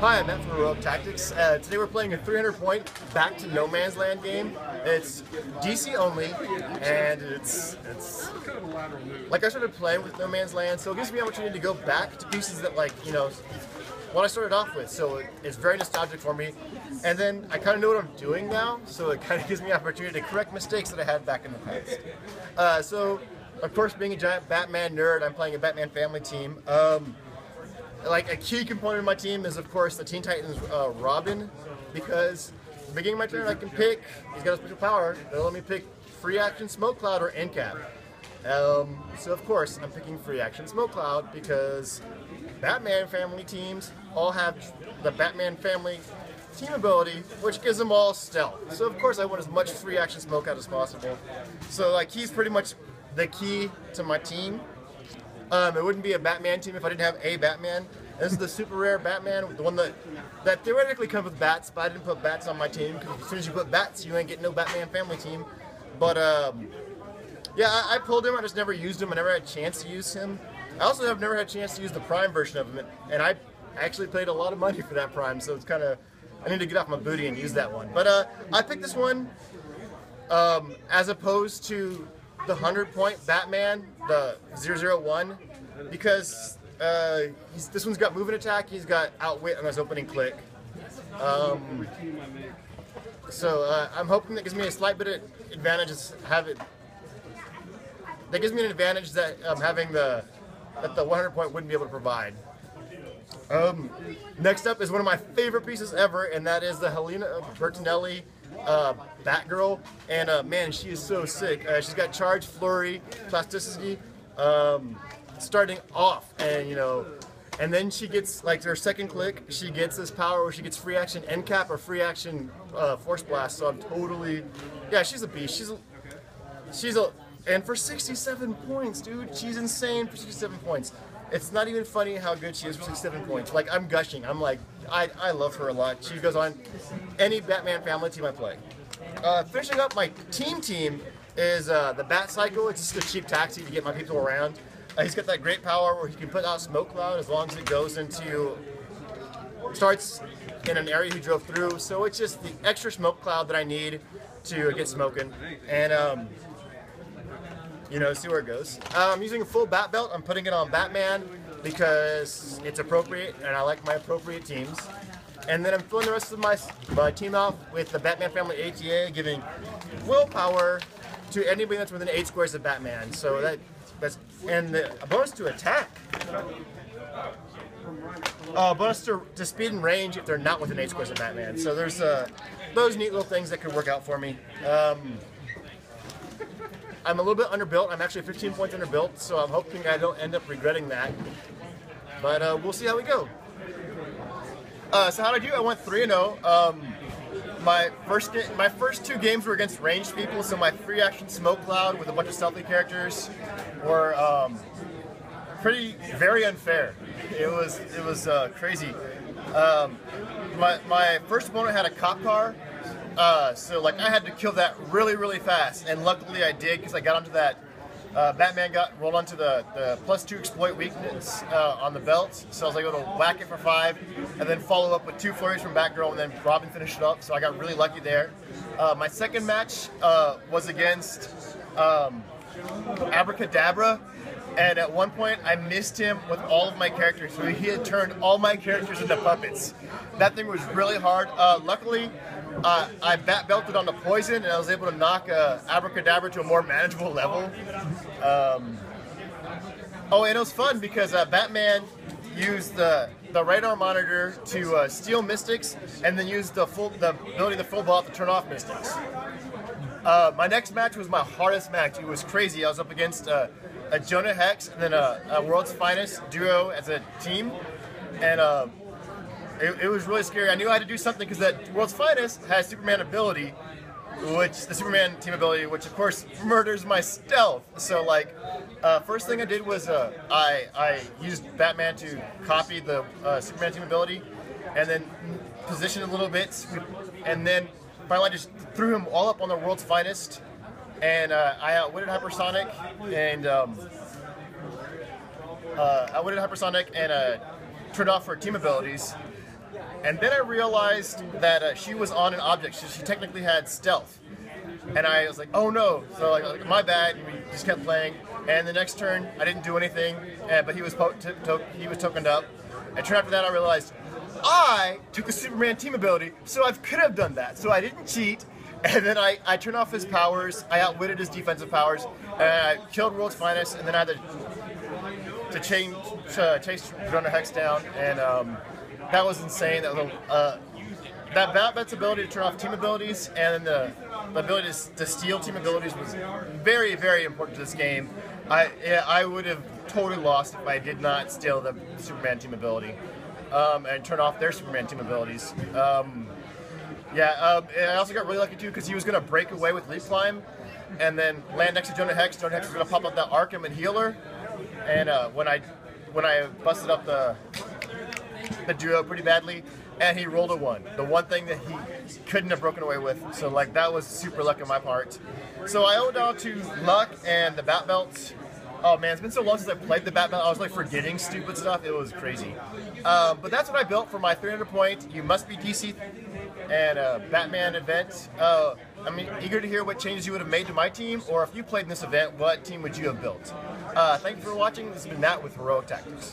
Hi, I'm Matt from Heroic Tactics. Today we're playing a 300-point back to No Man's Land game. It's DC only, and it's like I started playing with No Man's Land, so it gives me the opportunity to go back to pieces that, like, you know, what I started off with. So it's very nostalgic for me, and then I kind of know what I'm doing now, so it kind of gives me the opportunity to correct mistakes that I had back in the past. So, of course, being a giant Batman nerd, I'm playing a Batman family team. Like a key component of my team is, of course, the Teen Titans Robin, because at the beginning of my turn I can pick, he's got a special power, they'll let me pick Free Action, Smoke Cloud, or End Cap. So of course I'm picking Free Action, Smoke Cloud, because Batman family teams all have the Batman family team ability, which gives them all stealth. So of course I want as much Free Action Smoke Cloud as possible. So like he's pretty much the key to my team. It wouldn't be a Batman team if I didn't have a Batman. This is the super rare Batman, the one that theoretically comes with bats, but I didn't put bats on my team, because as soon as you put bats, you ain't getting no Batman family team. But yeah, I pulled him, I just never used him, I never had a chance to use him. I also have never had a chance to use the Prime version of him, and I actually paid a lot of money for that Prime, so it's kind of, I need to get off my booty and use that one. But I picked this one as opposed to the 100-point Batman, the 001, because this one's got movement attack, he's got outwit on his opening click. So I'm hoping that gives me a slight bit of advantage. That gives me an advantage that having that the 100-point wouldn't be able to provide. Next up is one of my favorite pieces ever, and that is the Helena Bertinelli Batgirl, and man, she is so sick. She's got charge, flurry, plasticity, starting off, and you know, and then she gets, like, her second click, she gets this power where she gets free action end cap or free action force blast. So I'm totally, yeah, she's a beast. And for 67 points, dude, she's insane for 67 points. It's not even funny how good she is for 67 points. Like, I'm gushing. I'm like, I love her a lot. She goes on any Batman family team I play. Finishing up my team is the Bat Cycle. It's just a cheap taxi to get my people around. He's got that great power where he can put out Smoke Cloud as long as it goes into, starts in an area he drove through. So it's just the extra Smoke Cloud that I need to get smoking. And you know, see where it goes. I'm using a full Bat Belt. I'm putting it on Batman because it's appropriate, and I like my appropriate teams. And then I'm filling the rest of my team off with the Batman Family ATA, giving willpower to anybody that's within 8 squares of Batman. So that's and a bonus to attack. Bonus to speed and range if they're not within 8 squares of Batman. So there's those neat little things that could work out for me. I'm a little bit underbuilt. I'm actually 15 points underbuilt, so I'm hoping I don't end up regretting that. But we'll see how we go. So how did I do? I went 3-0. My first 2 games were against ranged people, so my free action Smoke Cloud with a bunch of stealthy characters were very unfair. It was crazy. My first opponent had a cop car. So like I had to kill that really fast, and luckily I did, because I got onto that. Batman rolled onto the +2 exploit weakness on the belt, so I was able to whack it for 5, and then follow up with 2 flurries from Batgirl, and then Robin finished it up. So I got really lucky there. My second match was against Abracadabra. And at one point, I missed him with all of my characters, so he had turned all my characters into puppets. That thing was really hard. Luckily, I Bat Belted on the poison, and I was able to knock Abracadabra to a more manageable level. Oh, and it was fun because Batman used the radar monitor to steal Mystics, and then used the ability of the full ball to turn off Mystics. My next match was my hardest match. It was crazy. I was up against a Jonah Hex and then a World's Finest duo as a team, and it was really scary. I knew I had to do something because that World's Finest has Superman ability, the Superman team ability, which of course murders my stealth. So like, first thing I did was I used Batman to copy the Superman team ability, and then position a little bit, and then finally I just threw him all up on the World's Finest. And I outwitted Hypersonic, and turned off her team abilities. And then I realized that she was on an object, so she technically had stealth. And I was like, oh no, so like my bad, and we just kept playing. And the next turn, I didn't do anything, but he was tokened up. And turn after that, I realized I took the Superman team ability, so I could have done that. So I didn't cheat, and then I turned off his powers, I outwitted his defensive powers, and I killed World's Finest, and then I had to chase Jonah Hex down, and that was insane. That Batman's ability to turn off team abilities and the ability to steal team abilities was very, very important to this game. I would have totally lost if I did not steal the Superman team ability and turn off their Superman team abilities. And I also got really lucky too because he was going to break away with Leap Climb and then land next to Jonah Hex. Jonah Hex was going to pop up that Arkham and Healer. And when I busted up the duo pretty badly, and he rolled a 1. The one thing that he couldn't have broken away with. So like that was super luck on my part. So I owe it all to luck and the Bat Belts. Oh man, it's been so long since I played the Bat Belt. I was like forgetting stupid stuff. It was crazy. But that's what I built for my 300 point You Must Be DC and Batman event. I'm eager to hear what changes you would have made to my team, or if you played in this event, what team would you have built? Thank you for watching. This has been Matt with Heroic Tactics.